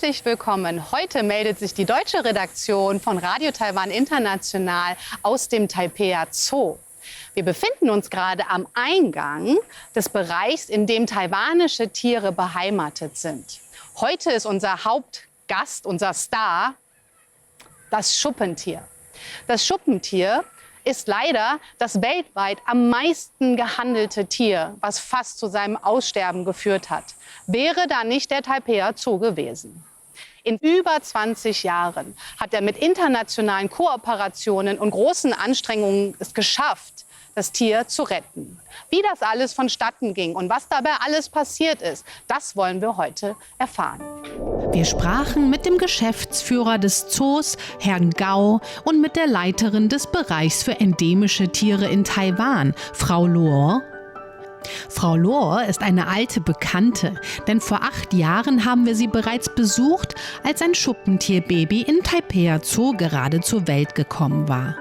Herzlich willkommen. Heute meldet sich die deutsche Redaktion von Radio Taiwan International aus dem Taipei Zoo. Wir befinden uns gerade am Eingang des Bereichs, in dem taiwanische Tiere beheimatet sind. Heute ist unser Hauptgast, unser Star, das Schuppentier. Das Schuppentier ist leider das weltweit am meisten gehandelte Tier, was fast zu seinem Aussterben geführt hat. Wäre da nicht der Taipei Zoo gewesen. In über 20 Jahren hat er mit internationalen Kooperationen und großen Anstrengungen es geschafft, das Tier zu retten. Wie das alles vonstatten ging und was dabei alles passiert ist, das wollen wir heute erfahren. Wir sprachen mit dem Geschäftsführer des Zoos, Herrn Gao, und mit der Leiterin des Bereichs für endemische Tiere in Taiwan, Frau Luo. Frau Luo ist eine alte Bekannte, denn vor 8 Jahren haben wir sie bereits besucht, als ein Schuppentierbaby in Taipei Zoo gerade zur Welt gekommen war.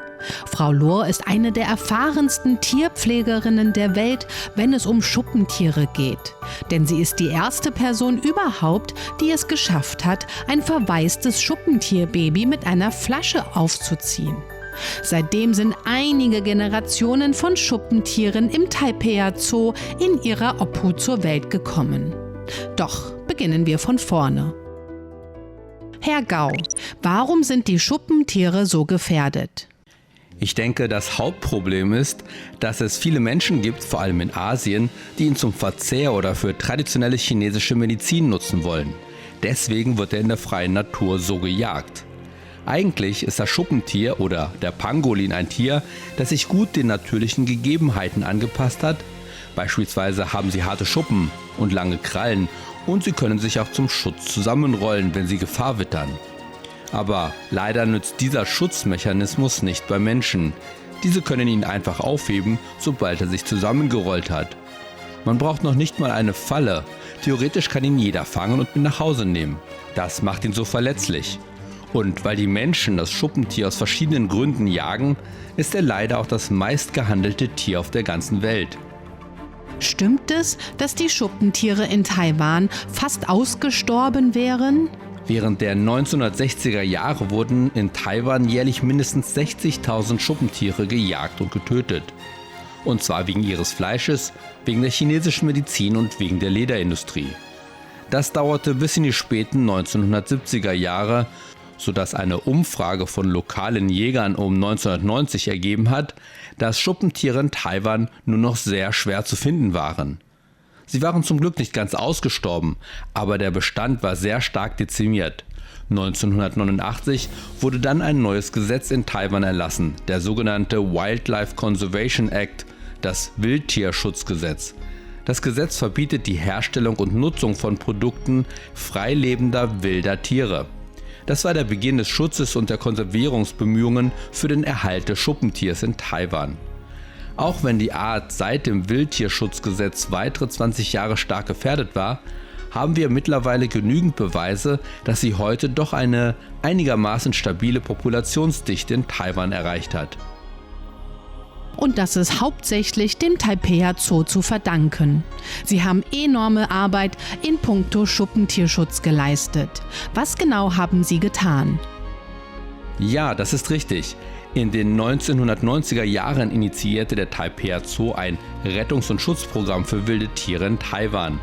Frau Luo ist eine der erfahrensten Tierpflegerinnen der Welt, wenn es um Schuppentiere geht. Denn sie ist die erste Person überhaupt, die es geschafft hat, ein verwaistes Schuppentierbaby mit einer Flasche aufzuziehen. Seitdem sind einige Generationen von Schuppentieren im Taipei Zoo in ihrer Obhut zur Welt gekommen. Doch beginnen wir von vorne. Herr Gao, warum sind die Schuppentiere so gefährdet? Ich denke, das Hauptproblem ist, dass es viele Menschen gibt, vor allem in Asien, die ihn zum Verzehr oder für traditionelle chinesische Medizin nutzen wollen. Deswegen wird er in der freien Natur so gejagt. Eigentlich ist das Schuppentier oder der Pangolin ein Tier, das sich gut den natürlichen Gegebenheiten angepasst hat. Beispielsweise haben sie harte Schuppen und lange Krallen und sie können sich auch zum Schutz zusammenrollen, wenn sie Gefahr wittern. Aber leider nützt dieser Schutzmechanismus nicht bei Menschen. Diese können ihn einfach aufheben, sobald er sich zusammengerollt hat. Man braucht noch nicht mal eine Falle. Theoretisch kann ihn jeder fangen und mit nach Hause nehmen. Das macht ihn so verletzlich. Und weil die Menschen das Schuppentier aus verschiedenen Gründen jagen, ist er leider auch das meistgehandelte Tier auf der ganzen Welt. Stimmt es, dass die Schuppentiere in Taiwan fast ausgestorben wären? Während der 1960er Jahre wurden in Taiwan jährlich mindestens 60.000 Schuppentiere gejagt und getötet. Und zwar wegen ihres Fleisches, wegen der chinesischen Medizin und wegen der Lederindustrie. Das dauerte bis in die späten 1970er Jahre, sodass eine Umfrage von lokalen Jägern um 1990 ergeben hat, dass Schuppentiere in Taiwan nur noch sehr schwer zu finden waren. Sie waren zum Glück nicht ganz ausgestorben, aber der Bestand war sehr stark dezimiert. 1989 wurde dann ein neues Gesetz in Taiwan erlassen, der sogenannte Wildlife Conservation Act, das Wildtierschutzgesetz. Das Gesetz verbietet die Herstellung und Nutzung von Produkten freilebender wilder Tiere. Das war der Beginn des Schutzes und der Konservierungsbemühungen für den Erhalt des Schuppentiers in Taiwan. Auch wenn die Art seit dem Wildtierschutzgesetz weitere 20 Jahre stark gefährdet war, haben wir mittlerweile genügend Beweise, dass sie heute doch eine einigermaßen stabile Populationsdichte in Taiwan erreicht hat. Und das ist hauptsächlich dem Taipei Zoo zu verdanken. Sie haben enorme Arbeit in puncto Schuppentierschutz geleistet. Was genau haben Sie getan? Ja, das ist richtig. In den 1990er Jahren initiierte der Taipei Zoo ein Rettungs- und Schutzprogramm für wilde Tiere in Taiwan.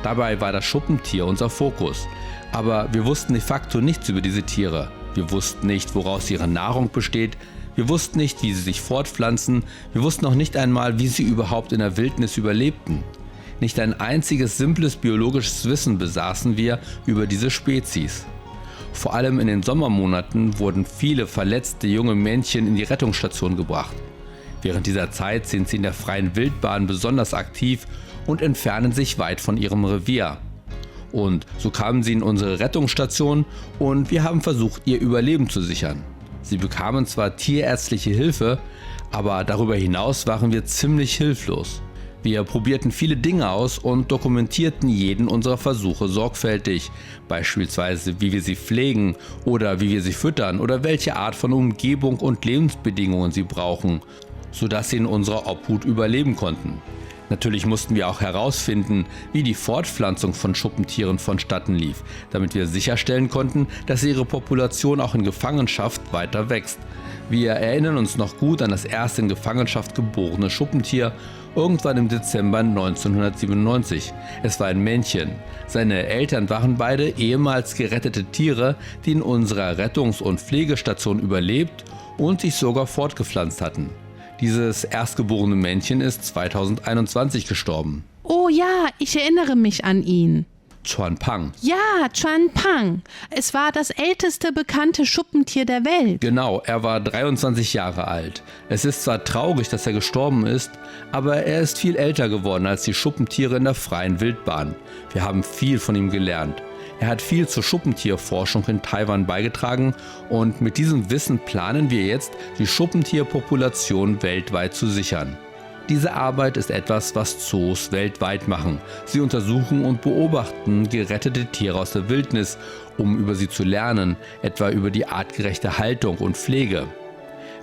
Dabei war das Schuppentier unser Fokus. Aber wir wussten de facto nichts über diese Tiere. Wir wussten nicht, woraus ihre Nahrung besteht. Wir wussten nicht, wie sie sich fortpflanzen. Wir wussten noch nicht einmal, wie sie überhaupt in der Wildnis überlebten. Nicht ein einziges simples biologisches Wissen besaßen wir über diese Spezies. Vor allem in den Sommermonaten wurden viele verletzte junge Männchen in die Rettungsstation gebracht. Während dieser Zeit sind sie in der freien Wildbahn besonders aktiv und entfernen sich weit von ihrem Revier. Und so kamen sie in unsere Rettungsstation und wir haben versucht, ihr Überleben zu sichern. Sie bekamen zwar tierärztliche Hilfe, aber darüber hinaus waren wir ziemlich hilflos. Wir probierten viele Dinge aus und dokumentierten jeden unserer Versuche sorgfältig, beispielsweise wie wir sie pflegen oder wie wir sie füttern oder welche Art von Umgebung und Lebensbedingungen sie brauchen, sodass sie in unserer Obhut überleben konnten. Natürlich mussten wir auch herausfinden, wie die Fortpflanzung von Schuppentieren vonstatten lief, damit wir sicherstellen konnten, dass ihre Population auch in Gefangenschaft weiter wächst. Wir erinnern uns noch gut an das erste in Gefangenschaft geborene Schuppentier, irgendwann im Dezember 1997. Es war ein Männchen. Seine Eltern waren beide ehemals gerettete Tiere, die in unserer Rettungs- und Pflegestation überlebt und sich sogar fortgepflanzt hatten. Dieses erstgeborene Männchen ist 2021 gestorben. Oh ja, ich erinnere mich an ihn. Chuanpang. Ja, Chuanpang. Es war das älteste bekannte Schuppentier der Welt. Genau, er war 23 Jahre alt. Es ist zwar traurig, dass er gestorben ist, aber er ist viel älter geworden als die Schuppentiere in der freien Wildbahn. Wir haben viel von ihm gelernt. Er hat viel zur Schuppentierforschung in Taiwan beigetragen und mit diesem Wissen planen wir jetzt, die Schuppentierpopulation weltweit zu sichern. Diese Arbeit ist etwas, was Zoos weltweit machen. Sie untersuchen und beobachten gerettete Tiere aus der Wildnis, um über sie zu lernen, etwa über die artgerechte Haltung und Pflege.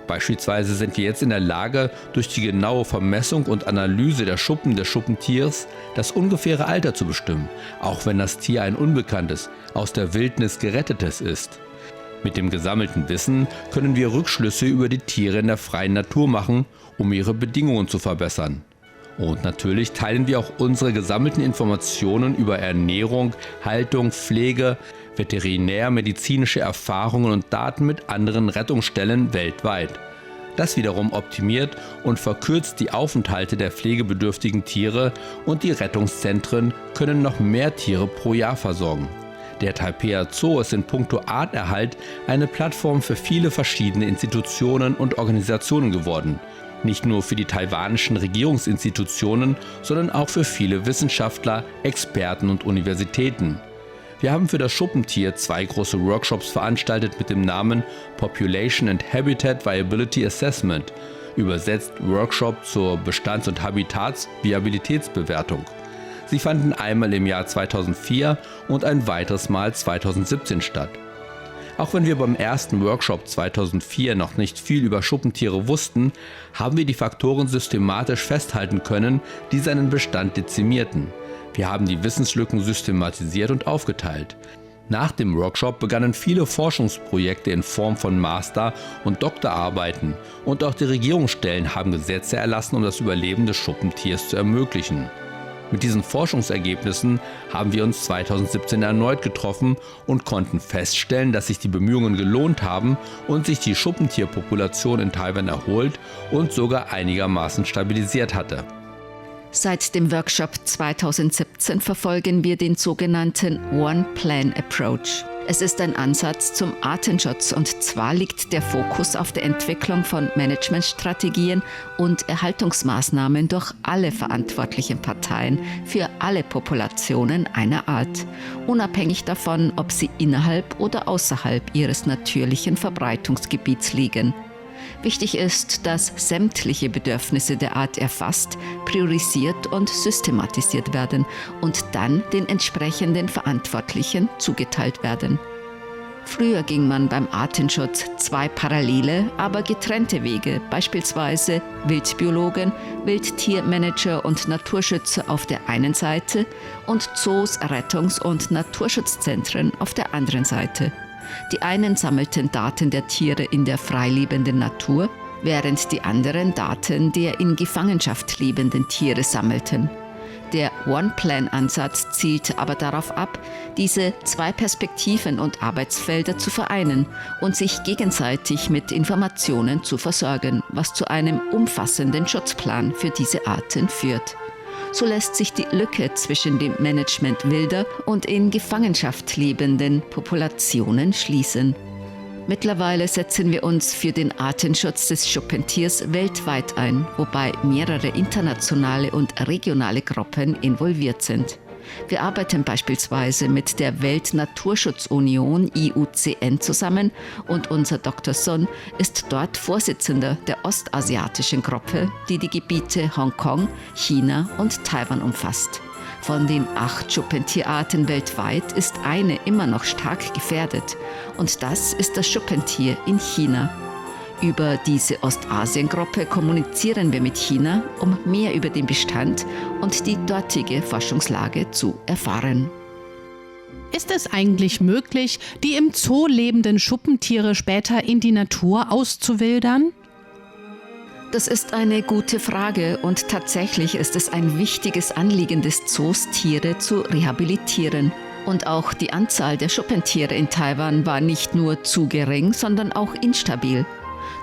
Beispielsweise sind wir jetzt in der Lage, durch die genaue Vermessung und Analyse der Schuppen des Schuppentiers das ungefähre Alter zu bestimmen, auch wenn das Tier ein unbekanntes, aus der Wildnis gerettetes ist. Mit dem gesammelten Wissen können wir Rückschlüsse über die Tiere in der freien Natur machen, um ihre Bedingungen zu verbessern. Und natürlich teilen wir auch unsere gesammelten Informationen über Ernährung, Haltung, Pflege, veterinärmedizinische Erfahrungen und Daten mit anderen Rettungsstellen weltweit. Das wiederum optimiert und verkürzt die Aufenthalte der pflegebedürftigen Tiere und die Rettungszentren können noch mehr Tiere pro Jahr versorgen. Der Taipei Zoo ist in puncto Arterhalt eine Plattform für viele verschiedene Institutionen und Organisationen geworden. Nicht nur für die taiwanischen Regierungsinstitutionen, sondern auch für viele Wissenschaftler, Experten und Universitäten. Wir haben für das Schuppentier 2 große Workshops veranstaltet mit dem Namen Population and Habitat Viability Assessment, übersetzt Workshop zur Bestands- und Habitatsviabilitätsbewertung. Sie fanden einmal im Jahr 2004 und ein weiteres Mal 2017 statt. Auch wenn wir beim ersten Workshop 2004 noch nicht viel über Schuppentiere wussten, haben wir die Faktoren systematisch festhalten können, die seinen Bestand dezimierten. Wir haben die Wissenslücken systematisiert und aufgeteilt. Nach dem Workshop begannen viele Forschungsprojekte in Form von Master- und Doktorarbeiten und auch die Regierungsstellen haben Gesetze erlassen, um das Überleben des Schuppentiers zu ermöglichen. Mit diesen Forschungsergebnissen haben wir uns 2017 erneut getroffen und konnten feststellen, dass sich die Bemühungen gelohnt haben und sich die Schuppentierpopulation in Taiwan erholt und sogar einigermaßen stabilisiert hatte. Seit dem Workshop 2017 verfolgen wir den sogenannten One Plan Approach. Es ist ein Ansatz zum Artenschutz und zwar liegt der Fokus auf der Entwicklung von Managementstrategien und Erhaltungsmaßnahmen durch alle verantwortlichen Parteien für alle Populationen einer Art, unabhängig davon, ob sie innerhalb oder außerhalb ihres natürlichen Verbreitungsgebiets liegen. Wichtig ist, dass sämtliche Bedürfnisse der Art erfasst, priorisiert und systematisiert werden und dann den entsprechenden Verantwortlichen zugeteilt werden. Früher ging man beim Artenschutz 2 parallele, aber getrennte Wege, beispielsweise Wildbiologen, Wildtiermanager und Naturschützer auf der einen Seite und Zoos, Rettungs- und Naturschutzzentren auf der anderen Seite. Die einen sammelten Daten der Tiere in der freilebenden Natur, während die anderen Daten der in Gefangenschaft lebenden Tiere sammelten. Der One-Plan-Ansatz zielt aber darauf ab, diese 2 Perspektiven und Arbeitsfelder zu vereinen und sich gegenseitig mit Informationen zu versorgen, was zu einem umfassenden Schutzplan für diese Arten führt. So lässt sich die Lücke zwischen dem Management wilder und in Gefangenschaft lebenden Populationen schließen. Mittlerweile setzen wir uns für den Artenschutz des Schuppentiers weltweit ein, wobei mehrere internationale und regionale Gruppen involviert sind. Wir arbeiten beispielsweise mit der Weltnaturschutzunion IUCN zusammen und unser Dr. Sun ist dort Vorsitzender der ostasiatischen Gruppe, die die Gebiete Hongkong, China und Taiwan umfasst. Von den 8 Schuppentierarten weltweit ist eine immer noch stark gefährdet und das ist das Schuppentier in China. Über diese Ostasiengruppe kommunizieren wir mit China, um mehr über den Bestand und die dortige Forschungslage zu erfahren. Ist es eigentlich möglich, die im Zoo lebenden Schuppentiere später in die Natur auszuwildern? Das ist eine gute Frage und tatsächlich ist es ein wichtiges Anliegen des Zoos, Tiere zu rehabilitieren. Und auch die Anzahl der Schuppentiere in Taiwan war nicht nur zu gering, sondern auch instabil.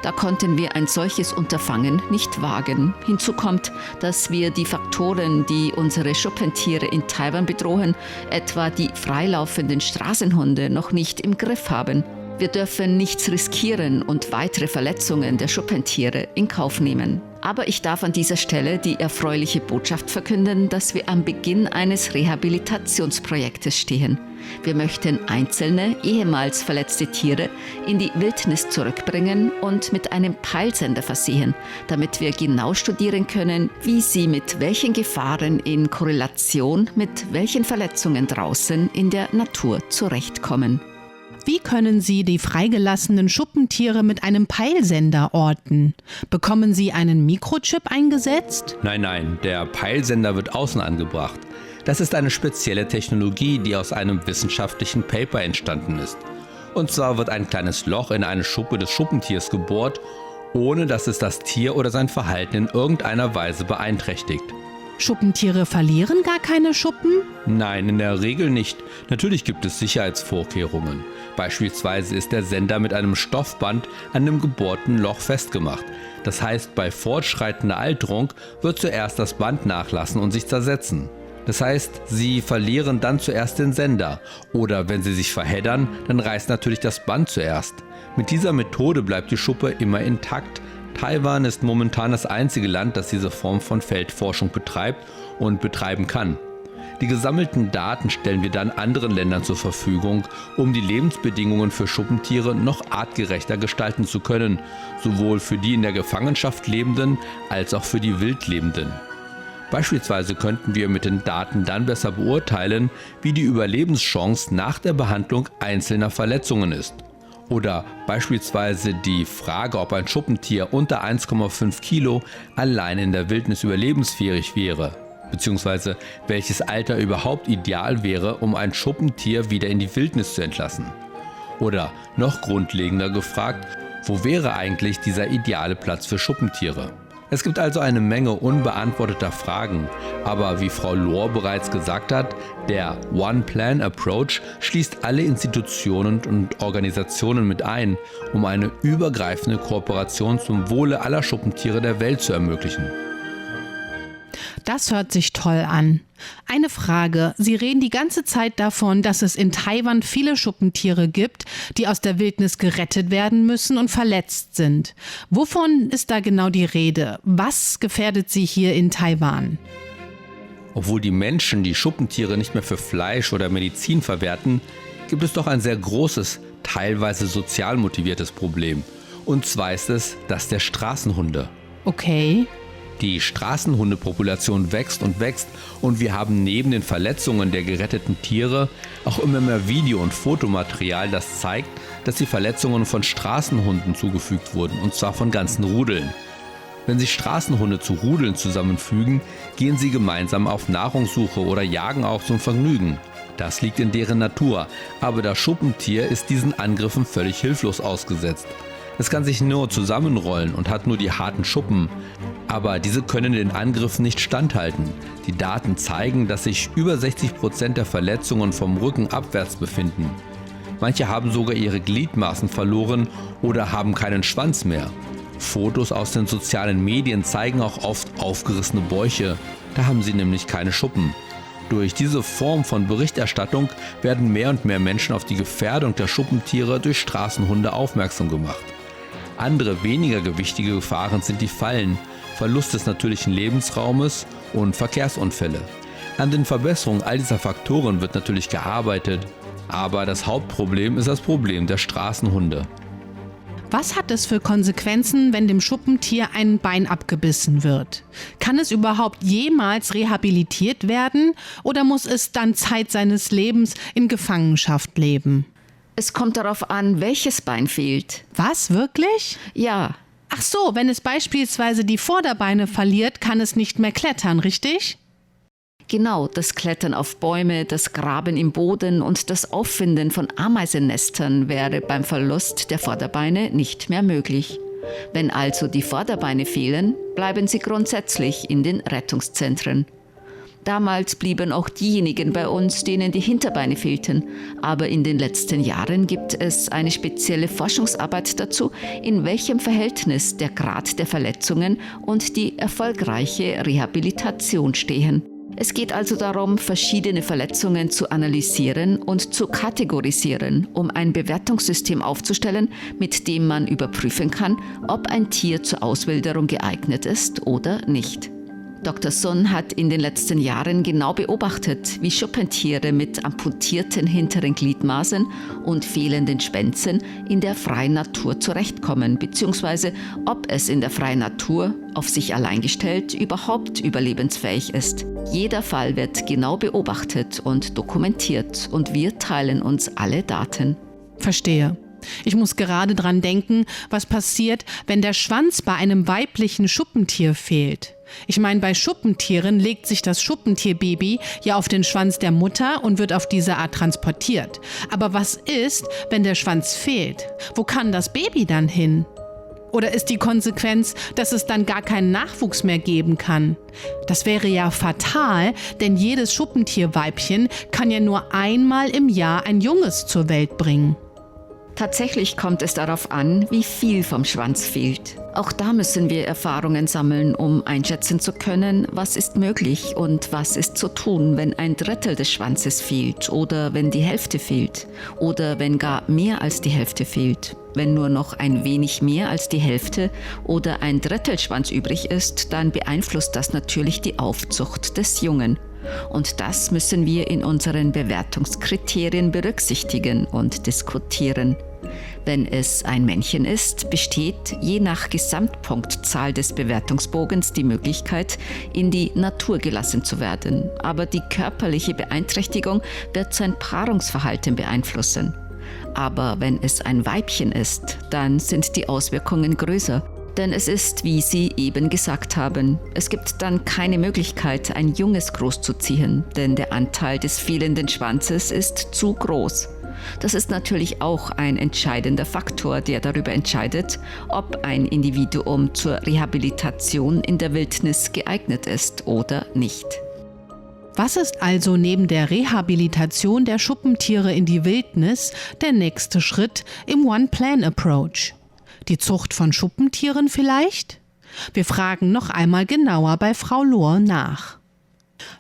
Da konnten wir ein solches Unterfangen nicht wagen. Hinzu kommt, dass wir die Faktoren, die unsere Schuppentiere in Taiwan bedrohen, etwa die freilaufenden Straßenhunde, noch nicht im Griff haben. Wir dürfen nichts riskieren und weitere Verletzungen der Schuppentiere in Kauf nehmen. Aber ich darf an dieser Stelle die erfreuliche Botschaft verkünden, dass wir am Beginn eines Rehabilitationsprojektes stehen. Wir möchten einzelne, ehemals verletzte Tiere in die Wildnis zurückbringen und mit einem Peilsender versehen, damit wir genau studieren können, wie sie mit welchen Gefahren in Korrelation mit welchen Verletzungen draußen in der Natur zurechtkommen. Wie können Sie die freigelassenen Schuppentiere mit einem Peilsender orten? Bekommen Sie einen Mikrochip eingesetzt? Nein, der Peilsender wird außen angebracht. Das ist eine spezielle Technologie, die aus einem wissenschaftlichen Paper entstanden ist. Und zwar wird ein kleines Loch in eine Schuppe des Schuppentiers gebohrt, ohne dass es das Tier oder sein Verhalten in irgendeiner Weise beeinträchtigt. Schuppentiere verlieren gar keine Schuppen? Nein, in der Regel nicht. Natürlich gibt es Sicherheitsvorkehrungen. Beispielsweise ist der Sender mit einem Stoffband an dem gebohrten Loch festgemacht. Das heißt, bei fortschreitender Alterung wird zuerst das Band nachlassen und sich zersetzen. Das heißt, sie verlieren dann zuerst den Sender. Oder wenn sie sich verheddern, dann reißt natürlich das Band zuerst. Mit dieser Methode bleibt die Schuppe immer intakt. Taiwan ist momentan das einzige Land, das diese Form von Feldforschung betreibt und betreiben kann. Die gesammelten Daten stellen wir dann anderen Ländern zur Verfügung, um die Lebensbedingungen für Schuppentiere noch artgerechter gestalten zu können, sowohl für die in der Gefangenschaft Lebenden als auch für die Wildlebenden. Beispielsweise könnten wir mit den Daten dann besser beurteilen, wie die Überlebenschance nach der Behandlung einzelner Verletzungen ist. Oder beispielsweise die Frage, ob ein Schuppentier unter 1,5 Kilo allein in der Wildnis überlebensfähig wäre, beziehungsweise welches Alter überhaupt ideal wäre, um ein Schuppentier wieder in die Wildnis zu entlassen. Oder noch grundlegender gefragt, wo wäre eigentlich dieser ideale Platz für Schuppentiere? Es gibt also eine Menge unbeantworteter Fragen, aber wie Frau Lohr bereits gesagt hat, der One-Plan-Approach schließt alle Institutionen und Organisationen mit ein, um eine übergreifende Kooperation zum Wohle aller Schuppentiere der Welt zu ermöglichen. Das hört sich toll an. Eine Frage. Sie reden die ganze Zeit davon, dass es in Taiwan viele Schuppentiere gibt, die aus der Wildnis gerettet werden müssen und verletzt sind. Wovon ist da genau die Rede? Was gefährdet sie hier in Taiwan? Obwohl die Menschen die Schuppentiere nicht mehr für Fleisch oder Medizin verwerten, gibt es doch ein sehr großes, teilweise sozial motiviertes Problem. Und zwar ist es das der Straßenhunde. Okay. Die Straßenhundepopulation wächst und wir haben neben den Verletzungen der geretteten Tiere auch immer mehr Video- und Fotomaterial, das zeigt, dass die Verletzungen von Straßenhunden zugefügt wurden, und zwar von ganzen Rudeln. Wenn sich Straßenhunde zu Rudeln zusammenfügen, gehen sie gemeinsam auf Nahrungssuche oder jagen auch zum Vergnügen. Das liegt in deren Natur, aber das Schuppentier ist diesen Angriffen völlig hilflos ausgesetzt. Es kann sich nur zusammenrollen und hat nur die harten Schuppen. Aber diese können den Angriffen nicht standhalten. Die Daten zeigen, dass sich über 60% der Verletzungen vom Rücken abwärts befinden. Manche haben sogar ihre Gliedmaßen verloren oder haben keinen Schwanz mehr. Fotos aus den sozialen Medien zeigen auch oft aufgerissene Bäuche. Da haben sie nämlich keine Schuppen. Durch diese Form von Berichterstattung werden mehr und mehr Menschen auf die Gefährdung der Schuppentiere durch Straßenhunde aufmerksam gemacht. Andere weniger gewichtige Gefahren sind die Fallen, Verlust des natürlichen Lebensraumes und Verkehrsunfälle. An den Verbesserungen all dieser Faktoren wird natürlich gearbeitet, aber das Hauptproblem ist das Problem der Straßenhunde. Was hat es für Konsequenzen, wenn dem Schuppentier ein Bein abgebissen wird? Kann es überhaupt jemals rehabilitiert werden oder muss es dann Zeit seines Lebens in Gefangenschaft leben? Es kommt darauf an, welches Bein fehlt. Was, wirklich? Ja, Ach so, wenn es beispielsweise die Vorderbeine verliert, kann es nicht mehr klettern, richtig? genau, das Klettern auf Bäume, das Graben im Boden und das Auffinden von Ameisennestern wäre beim Verlust der Vorderbeine nicht mehr möglich. Wenn also die Vorderbeine fehlen, bleiben sie grundsätzlich in den Rettungszentren. Damals blieben auch diejenigen bei uns, denen die Hinterbeine fehlten. Aber in den letzten Jahren gibt es eine spezielle Forschungsarbeit dazu, in welchem Verhältnis der Grad der Verletzungen und die erfolgreiche Rehabilitation stehen. Es geht also darum, verschiedene Verletzungen zu analysieren und zu kategorisieren, um ein Bewertungssystem aufzustellen, mit dem man überprüfen kann, ob ein Tier zur Auswilderung geeignet ist oder nicht. Dr. Sun hat in den letzten Jahren genau beobachtet, wie Schuppentiere mit amputierten hinteren Gliedmaßen und fehlenden Schwänzen in der freien Natur zurechtkommen, beziehungsweise ob es in der freien Natur, auf sich allein gestellt, überhaupt überlebensfähig ist. Jeder Fall wird genau beobachtet und dokumentiert und wir teilen uns alle Daten. Verstehe. Ich muss gerade dran denken, was passiert, wenn der Schwanz bei einem weiblichen Schuppentier fehlt. Ich meine, bei Schuppentieren legt sich das Schuppentierbaby ja auf den Schwanz der Mutter und wird auf diese Art transportiert. Aber was ist, wenn der Schwanz fehlt? Wo kann das Baby dann hin? Oder ist die Konsequenz, dass es dann gar keinen Nachwuchs mehr geben kann? Das wäre ja fatal, denn jedes Schuppentierweibchen kann ja nur einmal im Jahr ein Junges zur Welt bringen. Tatsächlich kommt es darauf an, wie viel vom Schwanz fehlt. Auch da müssen wir Erfahrungen sammeln, um einschätzen zu können, was ist möglich und was ist zu tun, wenn ein Drittel des Schwanzes fehlt oder wenn die Hälfte fehlt oder wenn gar mehr als die Hälfte fehlt. Wenn nur noch ein wenig mehr als die Hälfte oder ein Drittel Schwanz übrig ist, dann beeinflusst das natürlich die Aufzucht des Jungen. Und das müssen wir in unseren Bewertungskriterien berücksichtigen und diskutieren. Wenn es ein Männchen ist, besteht je nach Gesamtpunktzahl des Bewertungsbogens die Möglichkeit, in die Natur gelassen zu werden. Aber die körperliche Beeinträchtigung wird sein Paarungsverhalten beeinflussen. Aber wenn es ein Weibchen ist, dann sind die Auswirkungen größer. Denn es ist, wie Sie eben gesagt haben, es gibt dann keine Möglichkeit, ein Junges großzuziehen, denn der Anteil des fehlenden Schwanzes ist zu groß. Das ist natürlich auch ein entscheidender Faktor, der darüber entscheidet, ob ein Individuum zur Rehabilitation in der Wildnis geeignet ist oder nicht. Was ist also neben der Rehabilitation der Schuppentiere in die Wildnis der nächste Schritt im One-Plan-Approach? Die Zucht von Schuppentieren vielleicht? Wir fragen noch einmal genauer bei Frau Lohr nach.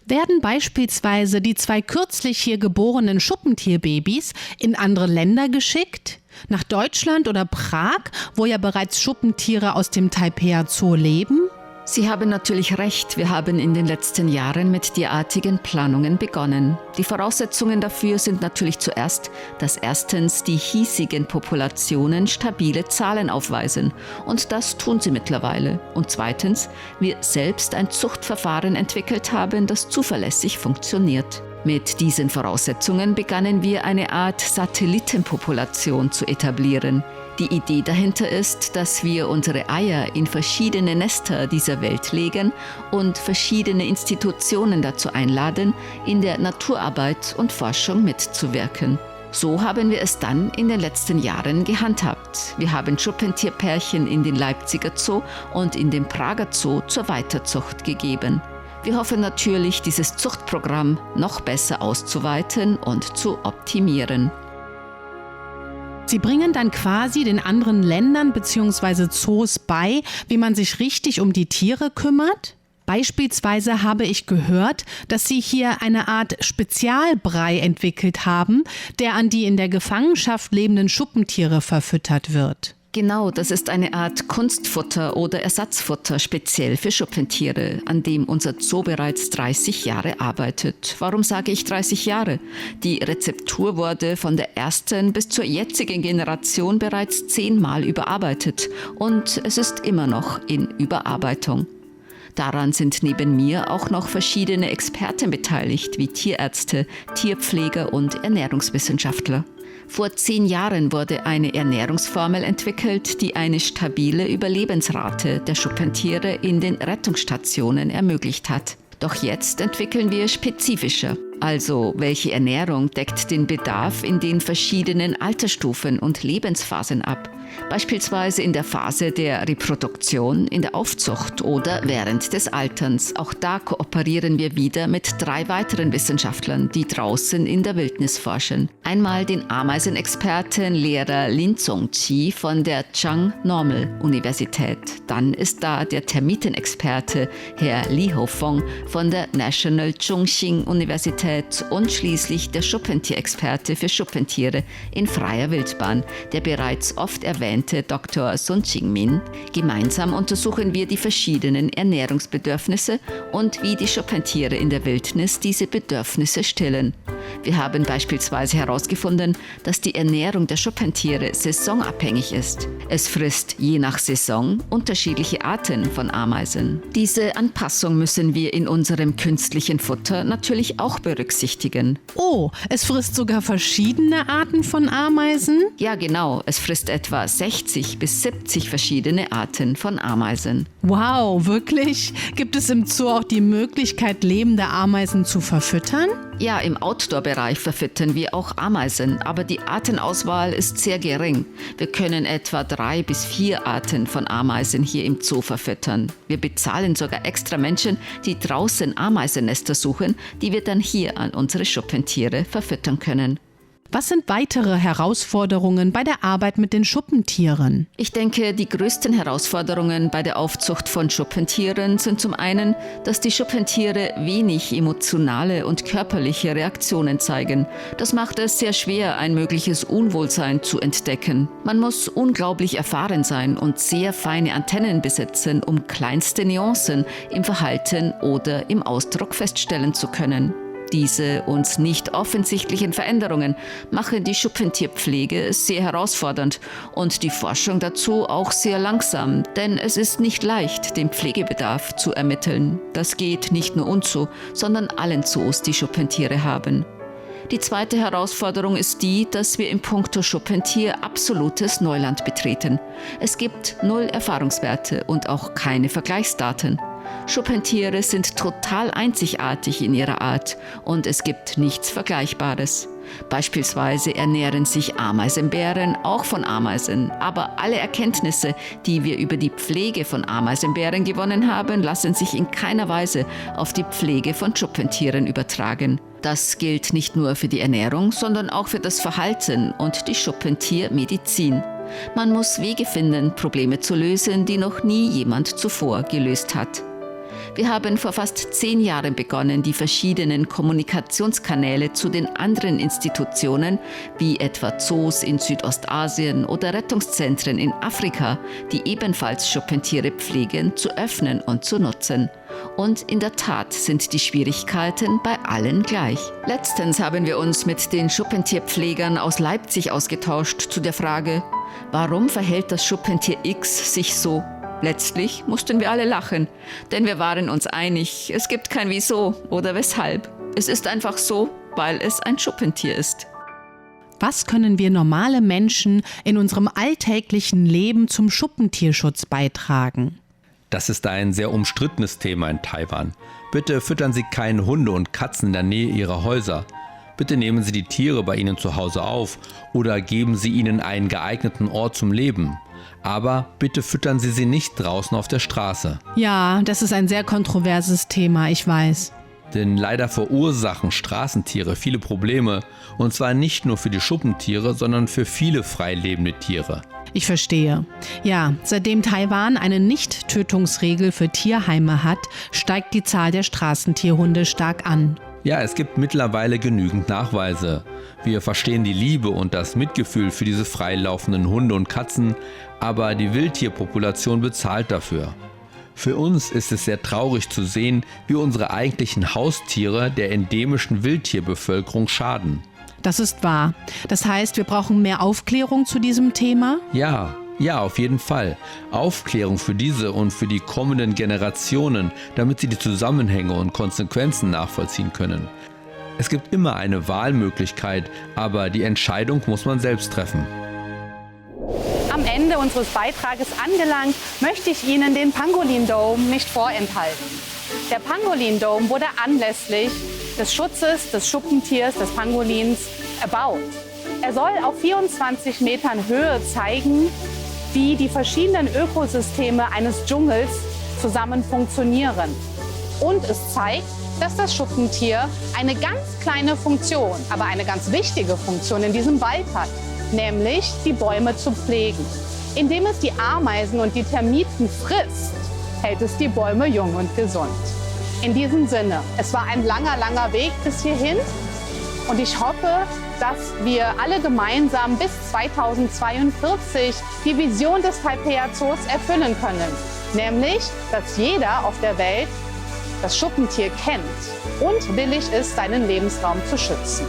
Werden beispielsweise die 2 kürzlich hier geborenen Schuppentierbabys in andere Länder geschickt? Nach Deutschland oder Prag, wo ja bereits Schuppentiere aus dem Taipei Zoo leben? Sie haben natürlich recht, wir haben in den letzten Jahren mit derartigen Planungen begonnen. Die Voraussetzungen dafür sind natürlich zuerst, dass erstens die hiesigen Populationen stabile Zahlen aufweisen und das tun sie mittlerweile. Und zweitens, wir selbst ein Zuchtverfahren entwickelt haben, das zuverlässig funktioniert. Mit diesen Voraussetzungen begannen wir eine Art Satellitenpopulation zu etablieren. Die Idee dahinter ist, dass wir unsere Eier in verschiedene Nester dieser Welt legen und verschiedene Institutionen dazu einladen, in der Naturarbeit und Forschung mitzuwirken. So haben wir es dann in den letzten Jahren gehandhabt. Wir haben Schuppentierpärchen in den Leipziger Zoo und in den Prager Zoo zur Weiterzucht gegeben. Wir hoffen natürlich, dieses Zuchtprogramm noch besser auszuweiten und zu optimieren. Sie bringen dann quasi den anderen Ländern bzw. Zoos bei, wie man sich richtig um die Tiere kümmert? Beispielsweise habe ich gehört, dass Sie hier eine Art Spezialbrei entwickelt haben, der an die in der Gefangenschaft lebenden Schuppentiere verfüttert wird. Genau, das ist eine Art Kunstfutter oder Ersatzfutter speziell für Schuppentiere, an dem unser Zoo bereits 30 Jahre arbeitet. Warum sage ich 30 Jahre? Die Rezeptur wurde von der ersten bis zur jetzigen Generation bereits 10-mal überarbeitet und es ist immer noch in Überarbeitung. Daran sind neben mir auch noch verschiedene Experten beteiligt, wie Tierärzte, Tierpfleger und Ernährungswissenschaftler. Vor 10 Jahren wurde eine Ernährungsformel entwickelt, die eine stabile Überlebensrate der Schuppentiere in den Rettungsstationen ermöglicht hat. Doch jetzt entwickeln wir spezifischer. Also, welche Ernährung deckt den Bedarf in den verschiedenen Altersstufen und Lebensphasen ab? Beispielsweise in der Phase der Reproduktion, in der Aufzucht oder während des Alterns. Auch da kooperieren wir wieder mit 3 weiteren Wissenschaftlern, die draußen in der Wildnis forschen. Einmal den Ameisenexperten Lehrer Lin Zongqi von der Chang Normal Universität. Dann ist da der Termitenexperte Herr Li Hofeng von der National Chongqing Universität und schließlich der Schuppentierexperte für Schuppentiere in freier Wildbahn, der bereits oft erwähnte Dr. Sun Qingmin. Gemeinsam untersuchen wir die verschiedenen Ernährungsbedürfnisse und wie die Schuppentiere in der Wildnis diese Bedürfnisse stillen. Wir haben beispielsweise herausgefunden, dass die Ernährung der Schuppentiere saisonabhängig ist. Es frisst je nach Saison unterschiedliche Arten von Ameisen. Diese Anpassung müssen wir in unserem künstlichen Futter natürlich auch berücksichtigen. Oh, es frisst sogar verschiedene Arten von Ameisen? Ja, genau. Es frisst etwa 60 bis 70 verschiedene Arten von Ameisen. Wow, wirklich? Gibt es im Zoo auch die Möglichkeit, lebende Ameisen zu verfüttern? Ja, im Outdoor-Bereich verfüttern wir auch Ameisen, aber die Artenauswahl ist sehr gering. Wir können etwa 3 bis 4 Arten von Ameisen hier im Zoo verfüttern. Wir bezahlen sogar extra Menschen, die draußen Ameisennester suchen, die wir dann hier an unsere Schuppentiere verfüttern können. Was sind weitere Herausforderungen bei der Arbeit mit den Schuppentieren? Ich denke, die größten Herausforderungen bei der Aufzucht von Schuppentieren sind zum einen, dass die Schuppentiere wenig emotionale und körperliche Reaktionen zeigen. Das macht es sehr schwer, ein mögliches Unwohlsein zu entdecken. Man muss unglaublich erfahren sein und sehr feine Antennen besitzen, um kleinste Nuancen im Verhalten oder im Ausdruck feststellen zu können. Diese uns nicht offensichtlichen Veränderungen machen die Schuppentierpflege sehr herausfordernd und die Forschung dazu auch sehr langsam, denn es ist nicht leicht, den Pflegebedarf zu ermitteln. Das geht nicht nur uns so, sondern allen Zoos, die Schuppentiere haben. Die zweite Herausforderung ist die, dass wir in puncto Schuppentier absolutes Neuland betreten. Es gibt 0 Erfahrungswerte und auch keine Vergleichsdaten. Schuppentiere sind total einzigartig in ihrer Art und es gibt nichts Vergleichbares. Beispielsweise ernähren sich Ameisenbären auch von Ameisen, aber alle Erkenntnisse, die wir über die Pflege von Ameisenbären gewonnen haben, lassen sich in keiner Weise auf die Pflege von Schuppentieren übertragen. Das gilt nicht nur für die Ernährung, sondern auch für das Verhalten und die Schuppentiermedizin. Man muss Wege finden, Probleme zu lösen, die noch nie jemand zuvor gelöst hat. Wir haben vor fast 10 Jahren begonnen, die verschiedenen Kommunikationskanäle zu den anderen Institutionen, wie etwa Zoos in Südostasien oder Rettungszentren in Afrika, die ebenfalls Schuppentiere pflegen, zu öffnen und zu nutzen. Und in der Tat sind die Schwierigkeiten bei allen gleich. Letztens haben wir uns mit den Schuppentierpflegern aus Leipzig ausgetauscht zu der Frage, warum verhält das Schuppentier X sich so? Letztlich mussten wir alle lachen, denn wir waren uns einig, es gibt kein Wieso oder Weshalb. Es ist einfach so, weil es ein Schuppentier ist. Was können wir normale Menschen in unserem alltäglichen Leben zum Schuppentierschutz beitragen? Das ist ein sehr umstrittenes Thema in Taiwan. Bitte füttern Sie keine Hunde und Katzen in der Nähe Ihrer Häuser. Bitte nehmen Sie die Tiere bei Ihnen zu Hause auf oder geben Sie ihnen einen geeigneten Ort zum Leben. Aber bitte füttern Sie sie nicht draußen auf der Straße. Ja, das ist ein sehr kontroverses Thema, ich weiß. Denn leider verursachen Straßentiere viele Probleme. Und zwar nicht nur für die Schuppentiere, sondern für viele freilebende Tiere. Ich verstehe. Ja, seitdem Taiwan eine Nicht-Tötungsregel für Tierheime hat, steigt die Zahl der Straßentierhunde stark an. Ja, es gibt mittlerweile genügend Nachweise. Wir verstehen die Liebe und das Mitgefühl für diese freilaufenden Hunde und Katzen, aber die Wildtierpopulation bezahlt dafür. Für uns ist es sehr traurig zu sehen, wie unsere eigentlichen Haustiere der endemischen Wildtierbevölkerung schaden. Das ist wahr. Das heißt, wir brauchen mehr Aufklärung zu diesem Thema? Ja, auf jeden Fall. Aufklärung für diese und für die kommenden Generationen, damit sie die Zusammenhänge und Konsequenzen nachvollziehen können. Es gibt immer eine Wahlmöglichkeit, aber die Entscheidung muss man selbst treffen. Am Ende unseres Beitrages angelangt, möchte ich Ihnen den Pangolin Dome nicht vorenthalten. Der Pangolin Dome wurde anlässlich des Schutzes des Schuppentiers, des Pangolins, erbaut. Er soll auf 24 Metern Höhe zeigen, wie die verschiedenen Ökosysteme eines Dschungels zusammen funktionieren. Und es zeigt, dass das Schuppentier eine ganz kleine Funktion, aber eine ganz wichtige Funktion in diesem Wald hat, nämlich die Bäume zu pflegen. Indem es die Ameisen und die Termiten frisst, hält es die Bäume jung und gesund. In diesem Sinne, es war ein langer, langer Weg bis hierhin und ich hoffe, dass wir alle gemeinsam bis 2042 die Vision des Taipei Zoos erfüllen können, nämlich, dass jeder auf der Welt das Schuppentier kennt und willig ist, seinen Lebensraum zu schützen.